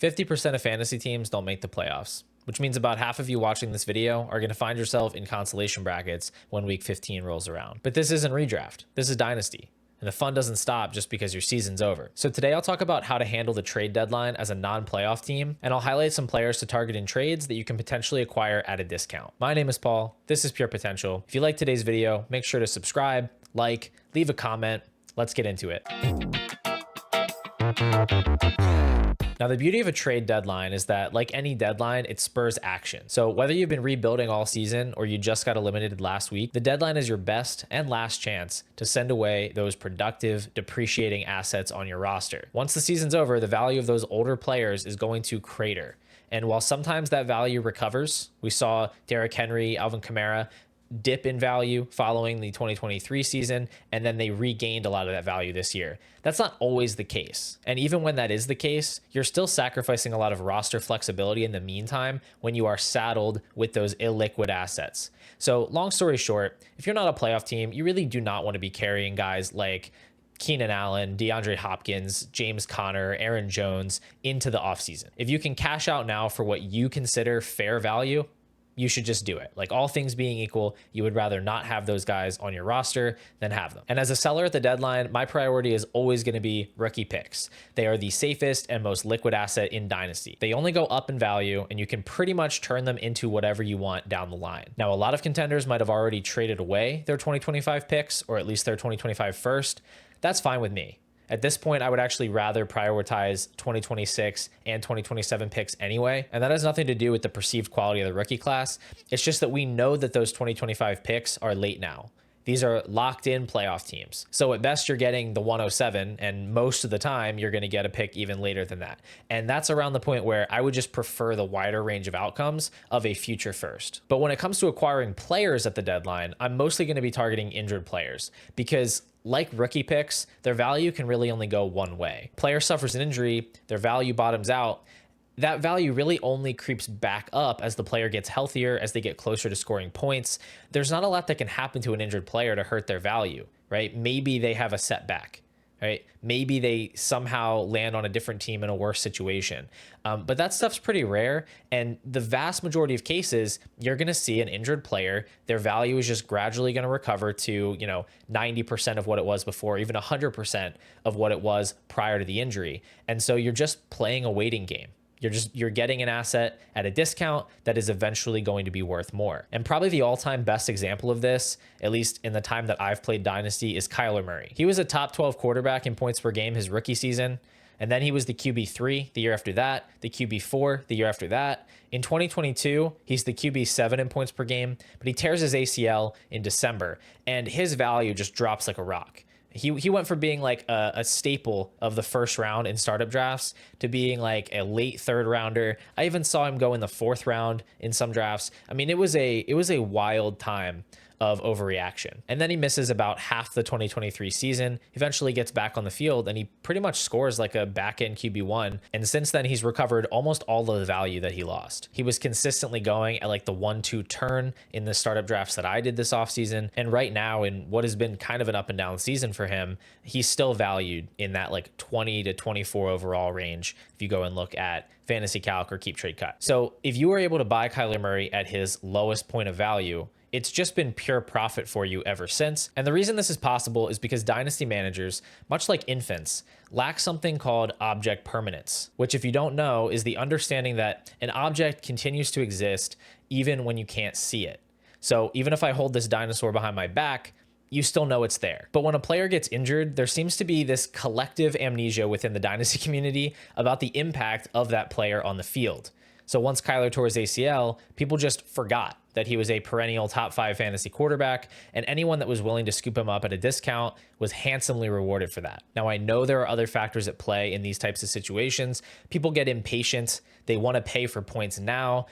50% of fantasy teams don't make the playoffs, which means about half of you watching this video are going to find yourself in consolation brackets when week 15 rolls around. But this isn't redraft. This is Dynasty. And the fun doesn't stop just because your season's over. So today I'll talk about how to handle the trade deadline as a non-playoff team, and I'll highlight some players to target in trades that you can potentially acquire at a discount. My name is Paul. This is Pure Potential. If you like today's video, make sure to subscribe, like, leave a comment. Let's get into it. Now, the beauty of a trade deadline is that, like any deadline, it spurs action. So whether you've been rebuilding all season or you just got eliminated last week, the deadline is your best and last chance to send away those productive, depreciating assets on your roster. Once the season's over, the value of those older players is going to crater. And while sometimes that value recovers, we saw Derrick Henry, Alvin Kamara, dip in value following the 2023 season, and then they regained a lot of that value this year. That's not always the case. And even when that is the case, you're still sacrificing a lot of roster flexibility in the meantime when you are saddled with those illiquid assets. So long story short, if you're not a playoff team, you really do not want to be carrying guys like Keenan Allen, DeAndre Hopkins, James Conner, Aaron Jones into the offseason. If you can cash out now for what you consider fair value, you should just do it. Like, all things being equal, you would rather not have those guys on your roster than have them. And as a seller at the deadline, my priority is always going to be rookie picks. They are the safest and most liquid asset in Dynasty. They only go up in value, and you can pretty much turn them into whatever you want down the line. Now, a lot of contenders might have already traded away their 2025 picks, or at least their 2025 first. That's fine with me. At this point, I would actually rather prioritize 2026 and 2027 picks anyway. And that has nothing to do with the perceived quality of the rookie class. It's just that we know that those 2025 picks are late now. These are locked in playoff teams. So at best, you're getting the 107, and most of the time, you're going to get a pick even later than that. And that's around the point where I would just prefer the wider range of outcomes of a future first. But when it comes to acquiring players at the deadline, I'm mostly going to be targeting injured players because, like rookie picks, their value can really only go one way. Player suffers an injury, their value bottoms out. That value really only creeps back up as the player gets healthier, as they get closer to scoring points. There's not a lot that can happen to an injured player to hurt their value, right? Maybe they have a setback, right? Maybe they somehow land on a different team in a worse situation. But that stuff's pretty rare. And the vast majority of cases, you're going to see an injured player, their value is just gradually going to recover to, 90% of what it was before, even 100% of what it was prior to the injury. And so you're just playing a waiting game. You're getting an asset at a discount that is eventually going to be worth more. And probably the all-time best example of this, at least in the time that I've played Dynasty, is Kyler Murray. He was a top 12 quarterback in points per game his rookie season. And then he was the QB3 the year after that, the QB4 the year after that. In 2022, he's the QB7 in points per game, but he tears his ACL in December, and his value just drops like a rock. He went from being like a staple of the first round in startup drafts to being like a late third rounder. I even saw him go in the fourth round in some drafts. I mean, it was a wild time of overreaction. And then he misses about half the 2023 season, eventually gets back on the field, and he pretty much scores like a back-end QB1. And since then, he's recovered almost all of the value that he lost. He was consistently going at like the 1-2 turn in the startup drafts that I did this offseason. And right now, in what has been kind of an up and down season for him, he's still valued in that like 20 to 24 overall range if you go and look at Fantasy Calc or Keep Trade Cut. So if you were able to buy Kyler Murray at his lowest point of value, it's just been pure profit for you ever since. And the reason this is possible is because Dynasty managers, much like infants, lack something called object permanence, which, if you don't know, is the understanding that an object continues to exist even when you can't see it. So even if I hold this dinosaur behind my back, you still know it's there. But when a player gets injured, there seems to be this collective amnesia within the Dynasty community about the impact of that player on the field. So once Kyler tore his ACL, people just forgot that he was a perennial top 5 fantasy quarterback, and anyone that was willing to scoop him up at a discount was handsomely rewarded for that. Now, I know there are other factors at play in these types of situations. People get impatient. They want to pay for points now,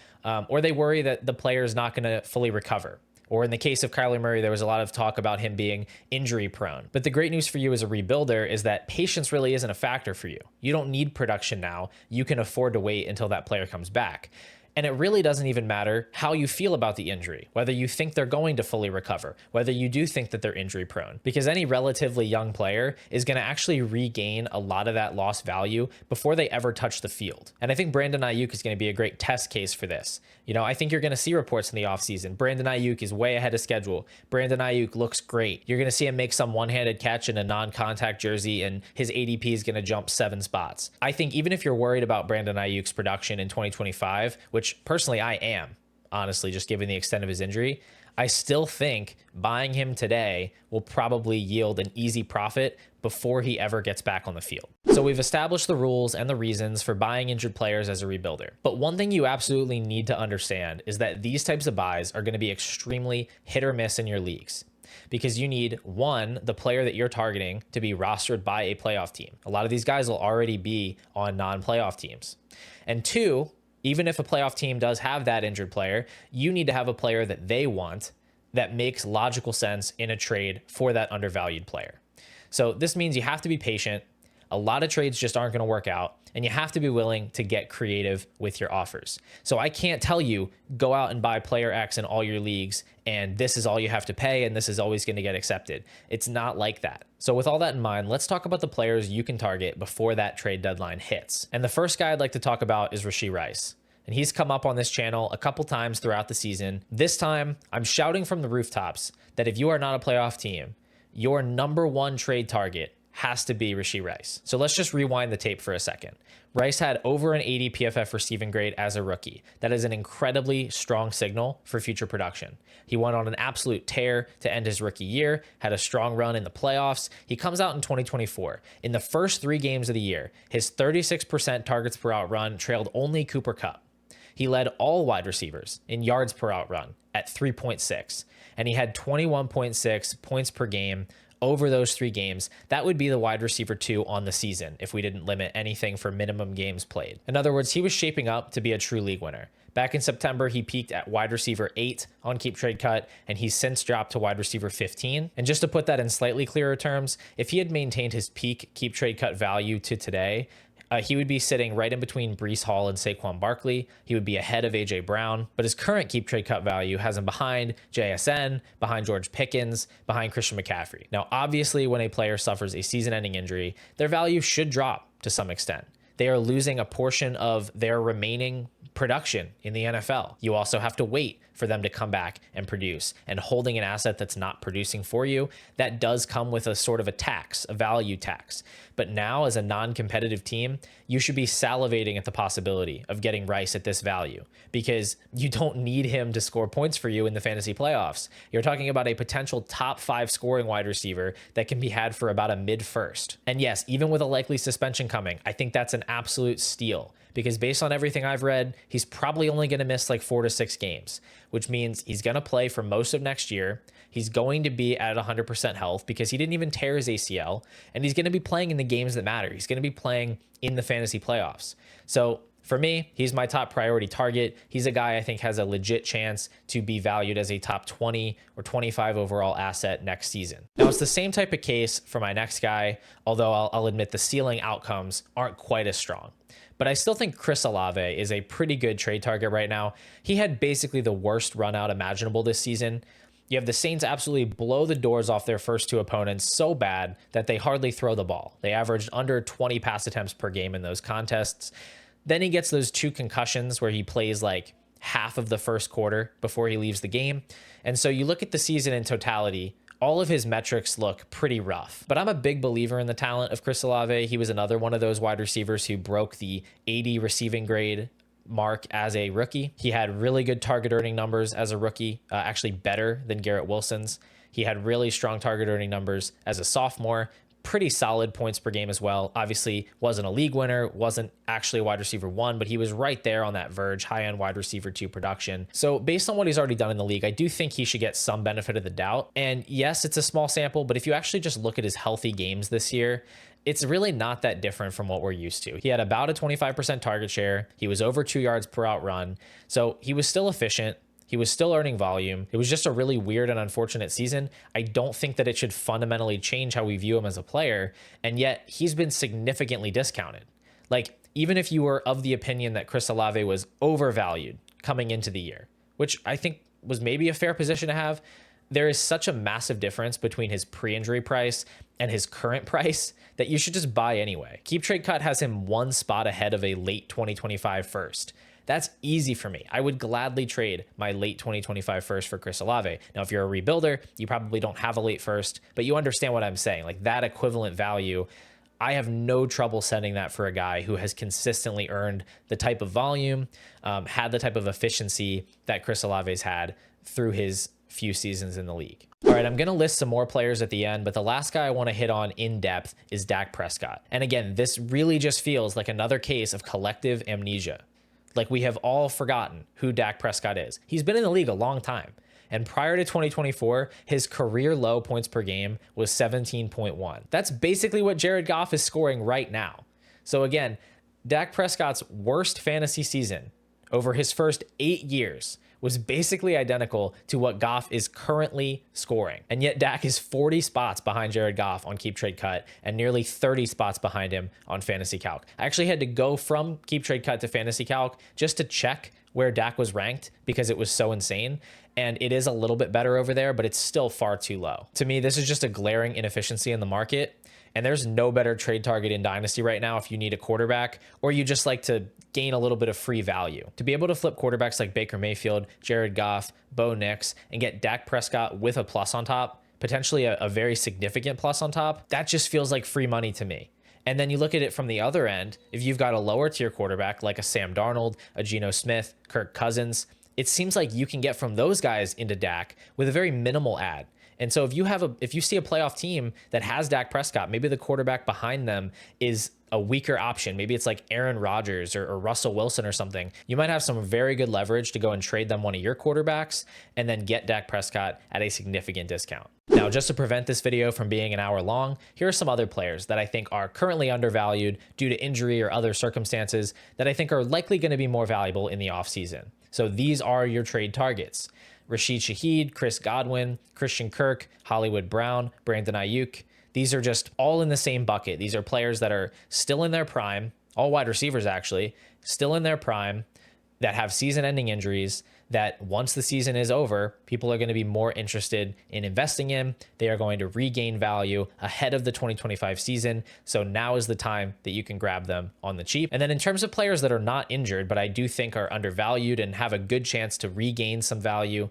or they worry that the player is not going to fully recover. Or in the case of Kyler Murray, there was a lot of talk about him being injury prone. But the great news for you as a rebuilder is that patience really isn't a factor for you. You don't need production now. You can afford to wait until that player comes back. And it really doesn't even matter how you feel about the injury, whether you think they're going to fully recover, whether you do think that they're injury prone, because any relatively young player is going to actually regain a lot of that lost value before they ever touch the field. And I think Brandon Aiyuk is going to be a great test case for this. I think you're going to see reports in the offseason. Brandon Aiyuk is way ahead of schedule. Brandon Aiyuk looks great. You're going to see him make some one-handed catch in a non-contact jersey, and his ADP is going to jump 7 spots. I think even if you're worried about Brandon Aiyuk's production in 2025, which personally I am, honestly, just given the extent of his injury, I still think buying him today will probably yield an easy profit before he ever gets back on the field. So we've established the rules and the reasons for buying injured players as a rebuilder. But one thing you absolutely need to understand is that these types of buys are going to be extremely hit or miss in your leagues, because you need, one, the player that you're targeting to be rostered by a playoff team. A lot of these guys will already be on non-playoff teams. And two, even if a playoff team does have that injured player, you need to have a player that they want that makes logical sense in a trade for that undervalued player. So this means you have to be patient. A lot of trades just aren't going to work out, and you have to be willing to get creative with your offers. So I can't tell you, go out and buy player X in all your leagues, and this is all you have to pay, and this is always going to get accepted. It's not like that. So with all that in mind, let's talk about the players you can target before that trade deadline hits. And the first guy I'd like to talk about is Rashee Rice. And he's come up on this channel a couple times throughout the season. This time, I'm shouting from the rooftops that if you are not a playoff team, your number one trade target has to be Rashee Rice. So let's just rewind the tape for a second. Rice had over an 80 PFF receiving grade as a rookie. That is an incredibly strong signal for future production. He went on an absolute tear to end his rookie year, had a strong run in the playoffs. He comes out in 2024. In the first 3 games of the year, his 36% targets per out run trailed only Cooper Kupp. He led all wide receivers in yards per out run at 3.6, and he had 21.6 points per game over those 3 games. That would be the wide receiver 2 on the season if we didn't limit anything for minimum games played. In other words, he was shaping up to be a true league winner. Back in September, he peaked at wide receiver 8 on Keep Trade Cut, and he's since dropped to wide receiver 15. And just to put that in slightly clearer terms, if he had maintained his peak Keep Trade Cut value to today, he would be sitting right in between Breece Hall and Saquon Barkley. He would be ahead of A.J. Brown, but his current Keep Trade Cut value has him behind JSN, behind George Pickens, behind Christian McCaffrey. Now, obviously, when a player suffers a season-ending injury, their value should drop to some extent. They are losing a portion of their remaining production in the NFL. You also have to wait for them to come back and produce. And holding an asset that's not producing for you, that does come with a sort of a tax, a value tax. But now, as a non-competitive team, you should be salivating at the possibility of getting Rice at this value, because you don't need him to score points for you in the fantasy playoffs. You're talking about a potential top 5 scoring wide receiver that can be had for about a mid-first. And yes, even with a likely suspension coming, I think that's an absolute steal, because based on everything I've read, he's probably only going to miss like 4 to 6 games, which means he's going to play for most of next year. He's going to be at 100% health because he didn't even tear his ACL, and he's going to be playing in the games that matter. He's going to be playing in the fantasy playoffs. So for me, he's my top priority target. He's a guy I think has a legit chance to be valued as a top 20 or 25 overall asset next season. Now, it's the same type of case for my next guy, although I'll admit the ceiling outcomes aren't quite as strong. But I still think Chris Olave is a pretty good trade target right now. He had basically the worst run out imaginable this season. You have the Saints absolutely blow the doors off their first 2 opponents so bad that they hardly throw the ball. They averaged under 20 pass attempts per game in those contests. Then he gets those 2 concussions where he plays like half of the first quarter before he leaves the game. And so you look at the season in totality, all of his metrics look pretty rough. But I'm a big believer in the talent of Chris Olave. He was another one of those wide receivers who broke the 80 receiving grade mark as a rookie. He had really good target earning numbers as a rookie, actually better than Garrett Wilson's. He had really strong target earning numbers as a sophomore, pretty solid points per game as well. Obviously wasn't a league winner, wasn't actually a wide receiver 1, but he was right there on that verge, high-end wide receiver 2 production. So based on what he's already done in the league, I do think he should get some benefit of the doubt. And yes, it's a small sample, but if you actually just look at his healthy games this year, it's really not that different from what we're used to. He had about a 25% target share. He was over 2 yards per out run. So he was still efficient. He was still earning volume. It was just a really weird and unfortunate season. I don't think that it should fundamentally change how we view him as a player. And yet he's been significantly discounted. Like, even if you were of the opinion that Chris Olave was overvalued coming into the year, which I think was maybe a fair position to have, there is such a massive difference between his pre-injury price and his current price that you should just buy anyway. Keep Trade Cut has him one spot ahead of a late 2025 first. That's easy for me. I would gladly trade my late 2025 first for Chris Olave. Now, if you're a rebuilder, you probably don't have a late first, but you understand what I'm saying. Like that equivalent value, I have no trouble sending that for a guy who has consistently earned the type of volume, had the type of efficiency that Chris Olave's had through his few seasons in the league. All right, I'm going to list some more players at the end, but the last guy I want to hit on in depth is Dak Prescott. And again, this really just feels like another case of collective amnesia. Like we have all forgotten who Dak Prescott is. He's been in the league a long time. And prior to 2024, his career low points per game was 17.1. That's basically what Jared Goff is scoring right now. So again, Dak Prescott's worst fantasy season over his first 8 years was basically identical to what Goff is currently scoring. And yet Dak is 40 spots behind Jared Goff on Keep Trade Cut and nearly 30 spots behind him on Fantasy Calc. I actually had to go from Keep Trade Cut to Fantasy Calc just to check where Dak was ranked because it was so insane. And it is a little bit better over there, but it's still far too low. To me, this is just a glaring inefficiency in the market. And there's no better trade target in Dynasty right now if you need a quarterback or you just like to gain a little bit of free value. To be able to flip quarterbacks like Baker Mayfield, Jared Goff, Bo Nix, and get Dak Prescott with a plus on top, potentially a very significant plus on top, that just feels like free money to me. And then you look at it from the other end, if you've got a lower tier quarterback like a Sam Darnold, a Geno Smith, Kirk Cousins, it seems like you can get from those guys into Dak with a very minimal add. And so if you see a playoff team that has Dak Prescott, maybe the quarterback behind them is a weaker option. Maybe it's like Aaron Rodgers or Russell Wilson or something. You might have some very good leverage to go and trade them one of your quarterbacks and then get Dak Prescott at a significant discount. Now, just to prevent this video from being an hour long, here are some other players that I think are currently undervalued due to injury or other circumstances that I think are likely going to be more valuable in the offseason. So these are your trade targets: Rashid Shaheed, Chris Godwin, Christian Kirk, Hollywood Brown, Brandon Aiyuk. These are just all in the same bucket. These are players that are still in their prime, all wide receivers actually, still in their prime, that have season-ending injuries, that once the season is over, people are going to be more interested in investing in. They are going to regain value ahead of the 2025 season. So now is the time that you can grab them on the cheap. And then in terms of players that are not injured, but I do think are undervalued and have a good chance to regain some value,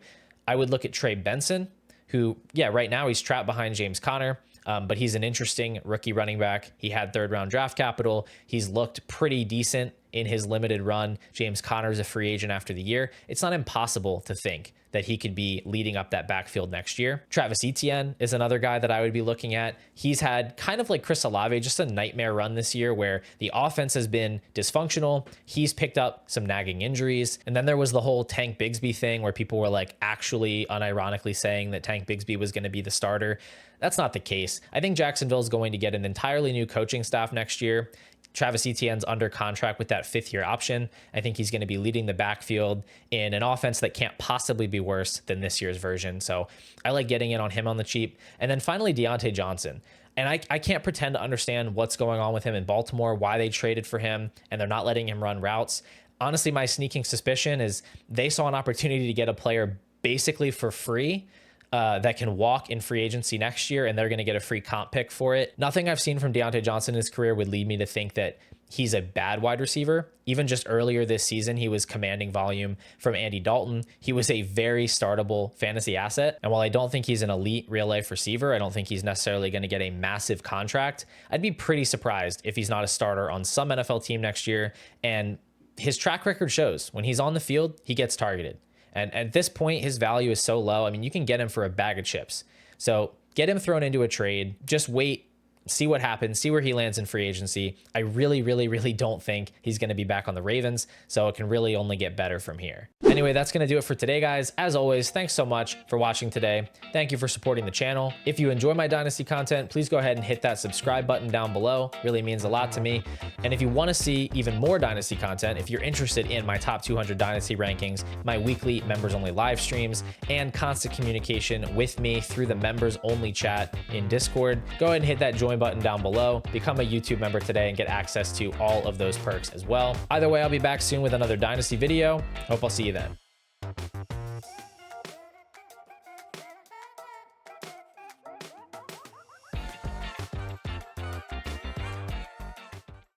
I would look at Trey Benson, who, yeah, right now he's trapped behind James Conner. But he's an interesting rookie running back. He had third-round draft capital. He's looked pretty decent in his limited run. James Conner's a free agent after the year. It's not impossible to think that he could be leading up that backfield next year. Travis Etienne is another guy that I would be looking at. He's had kind of like Chris Olave, just a nightmare run this year where the offense has been dysfunctional. He's picked up some nagging injuries. And then there was the whole Tank Bigsby thing where people were like actually unironically saying that Tank Bigsby was going to be the starter. That's not the case. I think Jacksonville is going to get an entirely new coaching staff next year. Travis Etienne's under contract with that 5th-year option. I think he's going to be leading the backfield in an offense that can't possibly be worse than this year's version. So I like getting in on him on the cheap. And then finally, Deontay Johnson. And I can't pretend to understand what's going on with him in Baltimore, why they traded for him, and they're not letting him run routes. Honestly, my sneaking suspicion is they saw an opportunity to get a player basically for free that can walk in free agency next year, and they're going to get a free comp pick for it. Nothing I've seen from Deontay Johnson in his career would lead me to think that he's a bad wide receiver. Even just earlier this season, he was commanding volume from Andy Dalton. He was a very startable fantasy asset. And while I don't think he's an elite real life receiver, I don't think he's necessarily going to get a massive contract. I'd be pretty surprised if he's not a starter on some NFL team next year. And his track record shows when he's on the field, he gets targeted. And at this point, his value is so low. I mean, you can get him for a bag of chips. So get him thrown into a trade. Just wait, see what happens, see where he lands in free agency. I really, really, really don't think he's going to be back on the Ravens. So it can really only get better from here. Anyway, that's going to do it for today, guys. As always, thanks so much for watching today. Thank you for supporting the channel. If you enjoy my Dynasty content, please go ahead and hit that subscribe button down below. It really means a lot to me. And if you want to see even more Dynasty content, if you're interested in my top 200 Dynasty rankings, my weekly members only live streams, and constant communication with me through the members only chat in Discord, go ahead and hit that join join button down below, become a YouTube member today, and get access to all of those perks as well. Either way, I'll be back soon with another Dynasty video. Hope I'll see you then.